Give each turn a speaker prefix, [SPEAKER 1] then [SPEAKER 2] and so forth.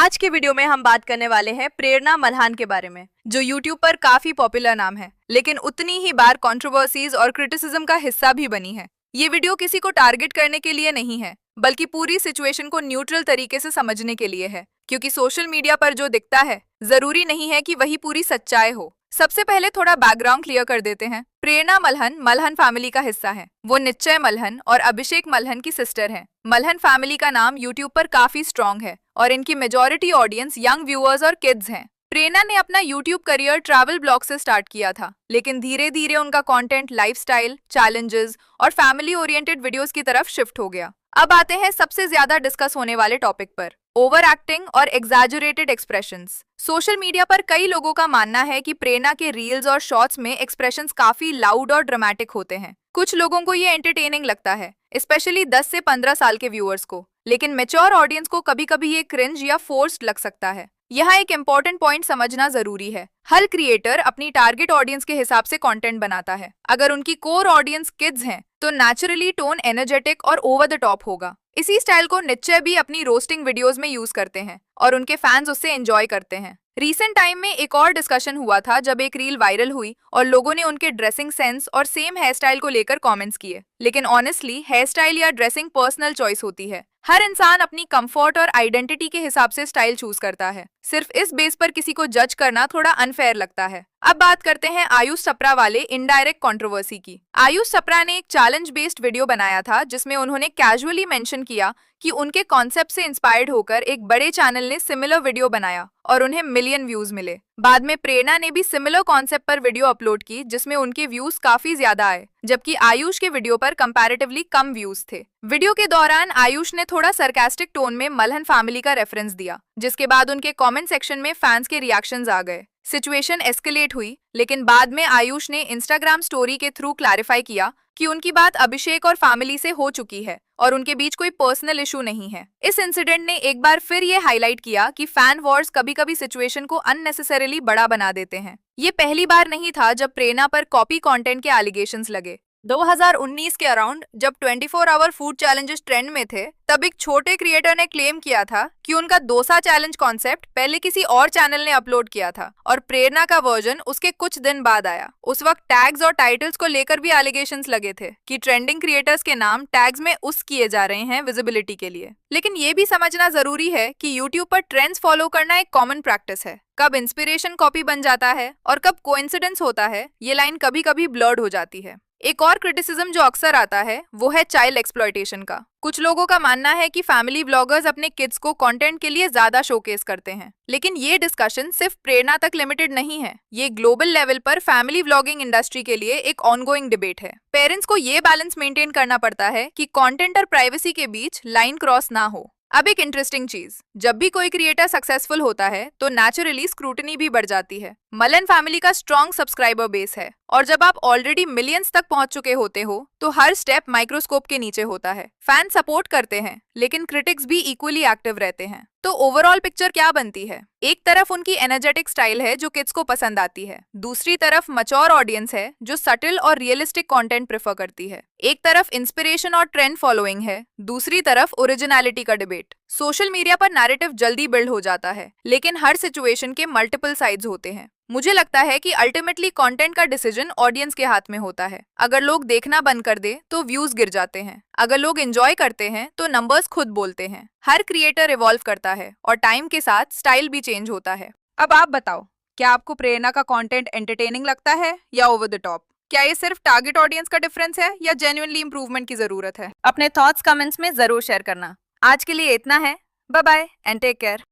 [SPEAKER 1] आज के वीडियो में हम बात करने वाले हैं प्रेरणा मल्हान के बारे में, जो यूट्यूब पर काफी पॉपुलर नाम है, लेकिन उतनी ही बार कंट्रोवर्सीज और क्रिटिसिज्म का हिस्सा भी बनी है। ये वीडियो किसी को टारगेट करने के लिए नहीं है, बल्कि पूरी सिचुएशन को न्यूट्रल तरीके से समझने के लिए है, क्योंकि सोशल मीडिया पर जो दिखता है जरूरी नहीं है कि वही पूरी सच्चाई हो। सबसे पहले थोड़ा बैकग्राउंड क्लियर कर देते हैं। प्रेरणा मल्हन मल्हन फैमिली का हिस्सा है। वो निश्चय मल्हन और अभिषेक मल्हन की सिस्टर हैं। मल्हन फैमिली का नाम यूट्यूब पर काफी स्ट्रॉन्ग है और इनकी मेजॉरिटी ऑडियंस यंग व्यूअर्स और किड्स हैं। प्रेरणा ने अपना यूट्यूब करियर ट्रैवल ब्लॉग से स्टार्ट किया था, लेकिन धीरे धीरे उनका कंटेंट लाइफस्टाइल, चैलेंजेस और फैमिली ओरिएंटेड वीडियोस की तरफ शिफ्ट हो गया। अब आते हैं सबसे ज्यादा डिस्कस होने वाले टॉपिक पर, ओवर एक्टिंग और एग्जैजरेटेड एक्सप्रेशंस। सोशल मीडिया पर कई लोगों का मानना है कि प्रेरणा के रील्स और शॉर्ट्स में एक्सप्रेशंस काफी लाउड और ड्रामेटिक होते हैं। कुछ लोगों को ये एंटरटेनिंग लगता है, स्पेशली 10 से 15 साल के व्यूअर्स को, लेकिन मैच्योर ऑडियंस को कभी कभी ये क्रिंज या फोर्स्ड लग सकता है। यहाँ एक इम्पॉर्टेंट पॉइंट समझना जरूरी है। हर क्रिएटर अपनी टारगेट ऑडियंस के हिसाब से कंटेंट बनाता है। अगर उनकी कोर ऑडियंस किड्स हैं, तो नेचुरली टोन एनर्जेटिक और ओवर द टॉप होगा। इसी स्टाइल को निश्चय भी अपनी रोस्टिंग वीडियोस में यूज करते हैं और उनके फैंस उससे एंजॉय करते हैं। रीसेंट टाइम में एक और डिस्कशन हुआ था जब एक रील वायरल हुई और लोगों ने उनके ड्रेसिंग सेंस और सेम हेयर स्टाइल को लेकर कमेंट्स किए। लेकिन ऑनेस्टली हेयर स्टाइल या ड्रेसिंग पर्सनल चॉइस होती है। हर इंसान अपनी कंफर्ट और आइडेंटिटी के हिसाब से स्टाइल चूज करता है। सिर्फ इस बेस पर किसी को जज करना थोड़ा अनफेयर लगता है। अब बात करते हैं आयुष चोपड़ा वाले इनडायरेक्ट कंट्रोवर्सी की। आयुष चोपड़ा ने एक चैलेंज बेस्ड वीडियो बनाया था जिसमें उन्होंने कैजुअली मेंशन किया कि उनके कॉन्सेप्ट से इंस्पायर्ड होकर एक बड़े चैनल ने सिमिलर वीडियो बनाया और उन्हें मिलियन व्यूज मिले। बाद में प्रेरणा ने भी सिमिलर कॉन्सेप्ट पर वीडियो अपलोड की जिसमें उनके व्यूज काफी ज्यादा आए, जबकि आयुष के वीडियो पर कंपैरेटिवली कम व्यूज थे। वीडियो के दौरान आयुष ने थोड़ा सरकास्टिक टोन में मल्हन फैमिली का रेफरेंस दिया, जिसके बाद उनके कमेंट सेक्शन में फैंस के रिएक्शंस आ गए। सिचुएशन एस्केलेट हुई, लेकिन बाद में आयुष ने इंस्टाग्राम स्टोरी के थ्रू क्लैरिफाई किया कि उनकी बात अभिषेक और फैमिली से हो चुकी है और उनके बीच कोई पर्सनल इशू नहीं है। इस इंसिडेंट ने एक बार फिर ये हाईलाइट किया कि फैन वॉर्स कभी-कभी सिचुएशन को अननेसेसरीली बड़ा बना देते हैं। ये पहली बार नहीं था जब प्रेरणा पर कॉपी कंटेंट के एलिगेशंस लगे। 2019 के अराउंड जब 24 आवर फूड चैलेंजेस ट्रेंड में थे, तब एक छोटे क्रिएटर ने क्लेम किया था कि उनका डोसा चैलेंज कॉन्सेप्ट पहले किसी और चैनल ने अपलोड किया था और प्रेरणा का वर्जन उसके कुछ दिन बाद आया। उस वक्त टैग्स और टाइटल्स को लेकर भी एलिगेशंस लगे थे कि ट्रेंडिंग क्रिएटर्स के नाम टैग्स में उस किए जा रहे हैं विजिबिलिटी के लिए। लेकिन ये भी समझना जरूरी है कि यूट्यूब पर ट्रेंड्स फॉलो करना एक कॉमन प्रैक्टिस है। कब इंस्पिरेशन कॉपी बन जाता है और कब कोइंसिडेंस होता है, ये लाइन कभी कभी ब्लर्ड हो जाती है। एक और क्रिटिसिज्म जो अक्सर आता है वो है चाइल्ड एक्सप्लॉयटेशन का। कुछ लोगों का मानना है कि फैमिली व्लॉगर्स अपने किड्स को कंटेंट के लिए ज्यादा शोकेस करते हैं, लेकिन ये डिस्कशन सिर्फ प्रेरणा तक लिमिटेड नहीं है। ये ग्लोबल लेवल पर फैमिली व्लॉगिंग इंडस्ट्री के लिए एक ऑनगोइंग डिबेट है। पेरेंट्स को ये बैलेंस मेंटेन करना पड़ता है कि कंटेंट और प्राइवेसी के बीच लाइन क्रॉस ना हो। अब एक इंटरेस्टिंग चीज, जब भी कोई क्रिएटर सक्सेसफुल होता है तो नेचुरली स्क्रूटनी भी बढ़ जाती है। मल्हन फैमिली का स्ट्रॉन्ग सब्सक्राइबर बेस है और जब आप ऑलरेडी मिलियंस तक पहुंच चुके होते हो तो हर स्टेप माइक्रोस्कोप के नीचे होता है। फैन सपोर्ट करते हैं, लेकिन क्रिटिक्स भी इक्वली एक्टिव रहते हैं। तो ओवरऑल पिक्चर क्या बनती है? एक तरफ उनकी एनर्जेटिक स्टाइल है जो किड्स को पसंद आती है, दूसरी तरफ मैच्योर ऑडियंस है जो सटल और रियलिस्टिक कंटेंट प्रेफर करती है। एक तरफ इंस्पिरेशन और ट्रेंड फॉलोइंग है, दूसरी तरफ ओरिजिनलिटी का डिबेट। सोशल मीडिया पर नैरेटिव जल्दी बिल्ड हो जाता है, लेकिन हर सिचुएशन के मल्टीपल साइड्स होते हैं। मुझे लगता है कि अल्टीमेटली कंटेंट का डिसीजन ऑडियंस के हाथ में होता है। अगर लोग देखना बंद कर दे तो व्यूज गिर जाते हैं, अगर लोग एंजॉय करते हैं तो नंबर्स खुद बोलते हैं। हर क्रिएटर इवॉल्व करता है और टाइम के साथ स्टाइल भी चेंज होता है। अब आप बताओ, क्या आपको प्रेरणा का कंटेंट एंटरटेनिंग लगता है या ओवर द टॉप? क्या ये सिर्फ टारगेट ऑडियंस का डिफरेंस है या जेन्युइनली इंप्रूवमेंट की जरूरत है? अपने थॉट्स कमेंट्स में जरूर शेयर करना। आज के लिए इतना है। Bye bye and take care.